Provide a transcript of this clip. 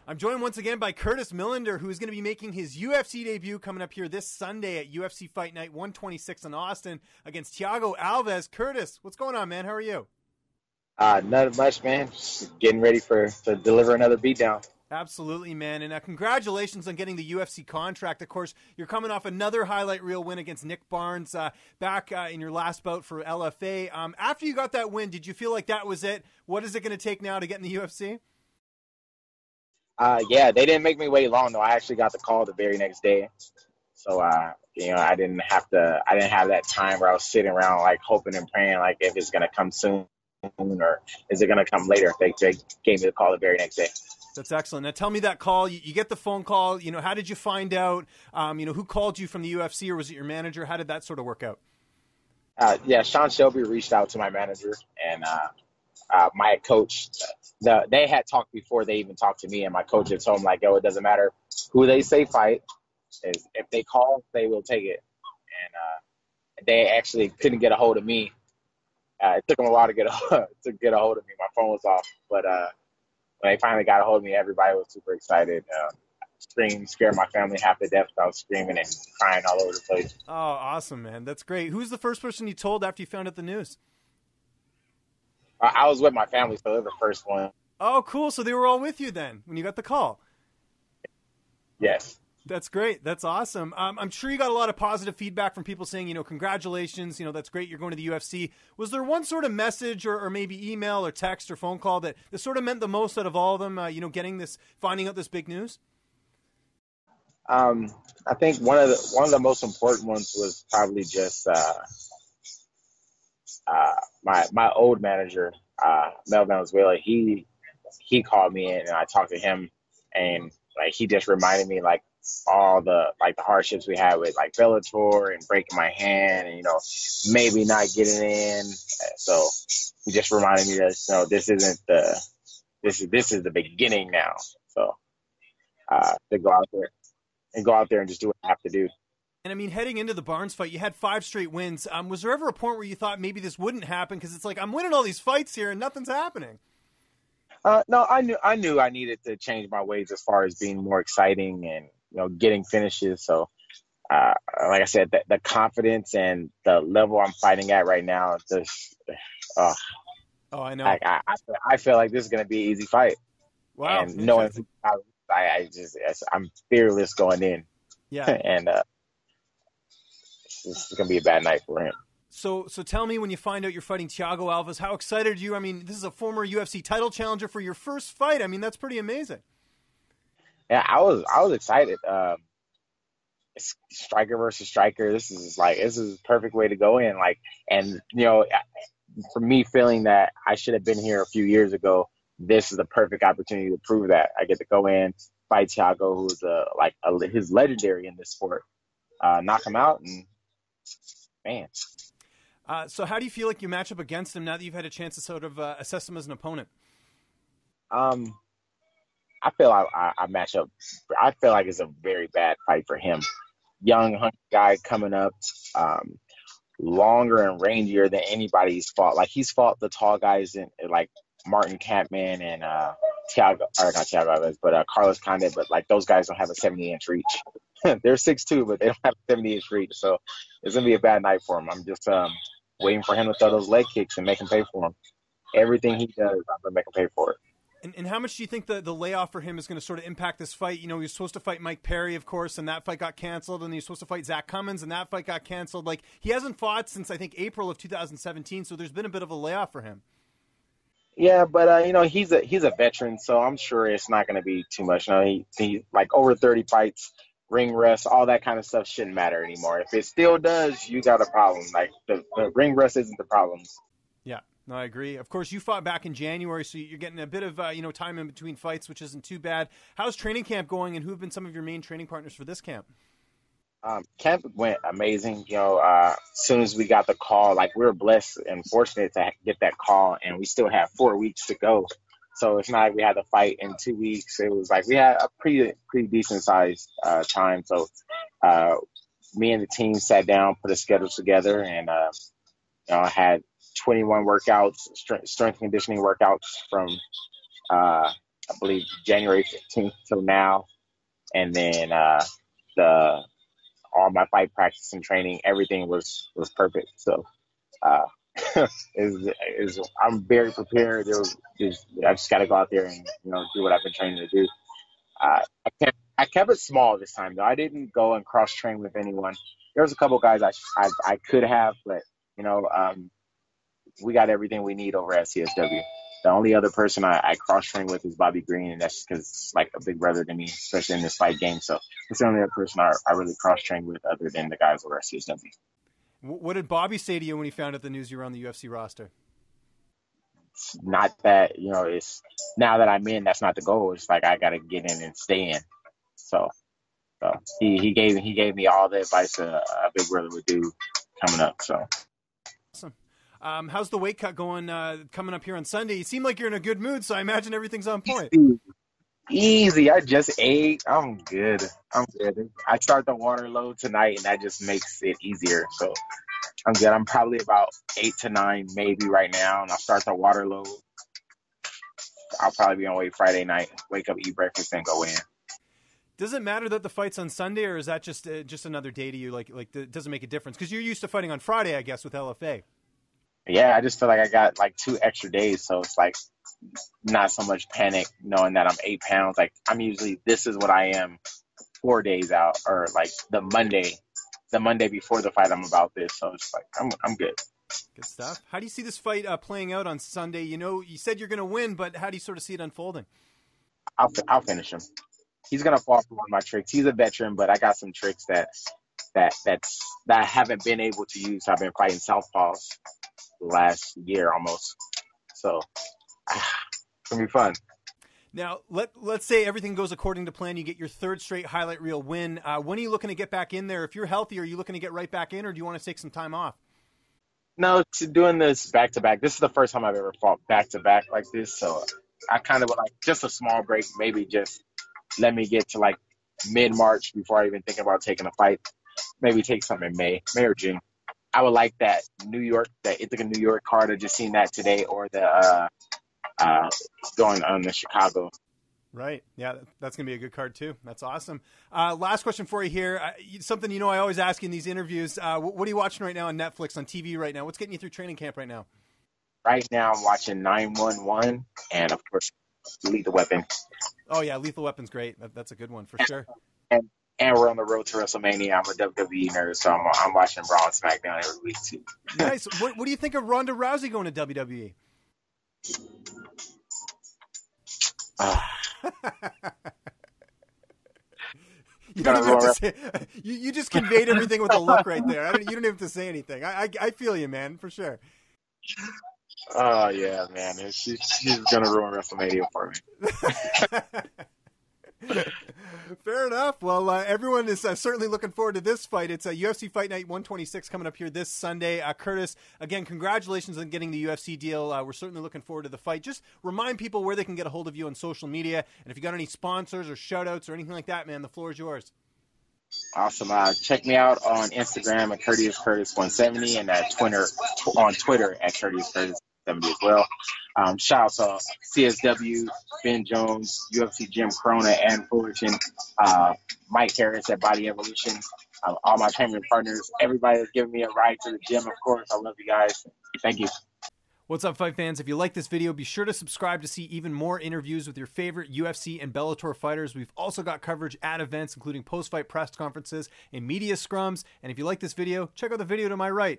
I'm joined once again by Curtis Millender, who is going to be making his UFC debut coming up here this Sunday at UFC Fight Night 126 in Austin against Thiago Alves. Curtis, what's going on, man? How are you? Not much, man. Just getting ready to deliver another beatdown. Absolutely, man. And congratulations on getting the UFC contract. Of course, you're coming off another highlight reel win against Nick Barnes back in your last bout for LFA. After you got that win, did you feel like that was it? What is it going to take now to get in the UFC? Yeah, they didn't make me wait long, though. I actually got the call the very next day. So, I didn't have that time where I was sitting around, like, hoping and praying, like, if it's going to come soon or is it going to come later. They gave me the call the very next day. That's excellent. Now, tell me that call. You get the phone call. How did you find out? Who called you from the UFC, or was it your manager? How did that sort of work out? Yeah, Sean Shelby reached out to my manager, and my coach, they had talked before they even talked to me, and my coach had told them, like, yo, it doesn't matter who they say fight. If they call, they will take it. And they actually couldn't get a hold of me. It took them a while to get a hold of me. My phone was off. But when they finally got a hold of me, everybody was super excited. Screamed, scared my family half to death. I was screaming and crying all over the place. Oh, awesome, man. That's great. Who's the first person you told after you found out the news? I was with my family, so they were the first one. Oh, cool. So they were all with you then when you got the call? Yes. That's great. That's awesome. I'm sure you got a lot of positive feedback from people saying, congratulations, that's great, you're going to the UFC. Was there one sort of message or maybe email or text or phone call that sort of meant the most out of all of them, finding out this big news? I think one of the most important ones was probably just my old manager, Mel Valenzuela. He called me in and I talked to him, and like he just reminded me like all the hardships we had with like Bellator and breaking my hand and maybe not getting in. So he just reminded me that this isn't this is the beginning now. So to go out there and just do what I have to do. And I mean, heading into the Barnes fight, you had 5 straight wins. Was there ever a point where you thought maybe this wouldn't happen? Because it's like, I'm winning all these fights here and nothing's happening. No, I knew I needed to change my ways as far as being more exciting and, getting finishes. So, like I said, the confidence and the level I'm fighting at right now, just, oh, I know. I feel like this is going to be an easy fight. Wow. And knowing I'm fearless going in. Yeah. And it's going to be a bad night for him. So tell me, when you find out you're fighting Thiago Alves, how excited are you? I mean, this is a former UFC title challenger for your first fight. I mean, that's pretty amazing. Yeah, I was excited. It's striker versus striker. This is a perfect way to go in. And for me feeling that I should have been here a few years ago, this is the perfect opportunity to prove that. I get to go in, fight Thiago, who's his legendary in this sport, knock him out, and man. So how do you feel like you match up against him now that you've had a chance to sort of assess him as an opponent? I feel I match up. I feel like it's a very bad fight for him. Young, hungry guy coming up, longer and rangier than anybody's fought. Like, he's fought the tall guys like Martin Kampman and not Thiago Alves, but Carlos Condit. But like, those guys don't have a 70-inch reach. They're 6'2", but they don't have a 70-inch reach. So it's gonna be a bad night for him. I'm just waiting for him to throw those leg kicks and make him pay for them. Everything he does, I'm gonna make him pay for it. And how much do you think the layoff for him is going to sort of impact this fight? He was supposed to fight Mike Perry, of course, and that fight got canceled. And he was supposed to fight Zach Cummins, and that fight got canceled. Like, he hasn't fought since, I think, April of 2017, so there's been a bit of a layoff for him. Yeah, but, he's a veteran, so I'm sure it's not going to be too much. He like over 30 fights, ring rust, all that kind of stuff shouldn't matter anymore. If it still does, you got a problem. Like, the ring rust isn't the problem. Yeah. No, I agree. Of course, you fought back in January, so you're getting a bit of time in between fights, which isn't too bad. How's training camp going, and who have been some of your main training partners for this camp? Camp went amazing. As soon as we got the call, like, we were blessed and fortunate to get that call, and we still have 4 weeks to go. So it's not like we had to fight in 2 weeks. It was like we had a pretty decent sized time. So me and the team sat down, put a schedule together, and I had 21 workouts, strength conditioning workouts from I believe January 15th till now. And then the all my fight practice and training, everything was perfect. So I'm very prepared. I just got to go out there and do what I've been training to do. I kept it small this time though. I didn't go and cross train with anyone. There was a couple guys I could have, but we got everything we need over at CSW. The only other person I cross-train with is Bobby Green, and that's because it's like a big brother to me, especially in this fight game. So it's the only other person I really cross-train with other than the guys over at CSW. What did Bobby say to you when he found out the news you were on the UFC roster? It's not that, it's now that I'm in, that's not the goal. It's like I got to get in and stay in. So he gave me all the advice a big brother would do coming up. So. Awesome. How's the weight cut going coming up here on Sunday? You seem like you're in a good mood, so I imagine everything's on point. Easy. I just ate. I'm good. I start the water load tonight, and that just makes it easier. So I'm good. I'm probably about 8 to 9 maybe right now, and I'll start the water load. I'll probably be on weight Friday night, wake up, eat breakfast, and go in. Does it matter that the fight's on Sunday, or is that just another day to you? Like it doesn't make a difference? Because you're used to fighting on Friday, I guess, with LFA. Yeah, I just feel like I got like 2 extra days, so it's like not so much panic knowing that I'm 8 pounds. Like I'm usually, this is what I am 4 days out, or like the Monday before the fight, I'm about this. So it's like I'm good. Good stuff. How do you see this fight playing out on Sunday? You said you're going to win, but how do you sort of see it unfolding? I'll finish him. He's gonna fall for one of my tricks. He's a veteran, but I got some tricks that I haven't been able to use. I've been fighting southpaws last year almost, so it's gonna be fun. Now let's say everything goes according to plan, you get your 3rd straight highlight reel win. When are you looking to get back in there? If you're healthy, are you looking to get right back in, or do you want to take some time off? No, doing this back to back, this is the first time I've ever fought back to back like this, so I kind of would like just a small break, maybe just let me get to like mid-March before I even think about taking a fight. Maybe take some in May or June. I would like that Ithaca, New York card. I just seen that today, or the going on to Chicago. Right. Yeah, that's going to be a good card too. That's awesome. Last question for you here. Something I always ask in these interviews. What are you watching right now on Netflix, on TV right now? What's getting you through training camp right now? Right now I'm watching 911 and, of course, Lethal Weapon. Oh, yeah, Lethal Weapon's great. That's a good one for sure. And we're on the road to WrestleMania. I'm a WWE nerd, so I'm watching Raw and SmackDown every week too. Nice. What do you think of Ronda Rousey going to WWE? You don't even have to say. You just conveyed everything with a look right there. You don't even have to say anything. I feel you, man, for sure. Oh yeah, man. She's gonna ruin WrestleMania for me. Fair enough. Well, everyone is certainly looking forward to this fight. It's a UFC Fight Night 126 coming up here this Sunday. Curtis, again, congratulations on getting the UFC deal. We're certainly looking forward to the fight. Just remind people where they can get a hold of you on social media, and if you got any sponsors or shout-outs or anything like that, man, the floor is yours. Awesome. Check me out on Instagram at CurtisCurtis170 and on Twitter at CurtisCurtis170 as well. Shout out to CSW, Ben Jones, UFC Jim Corona and Fullerton, Mike Harris at Body Evolution, all my training partners, everybody that's giving me a ride to the gym, of course. I love you guys. Thank you. What's up, fight fans? If you like this video, be sure to subscribe to see even more interviews with your favorite UFC and Bellator fighters. We've also got coverage at events, including post-fight press conferences and media scrums. And if you like this video, check out the video to my right.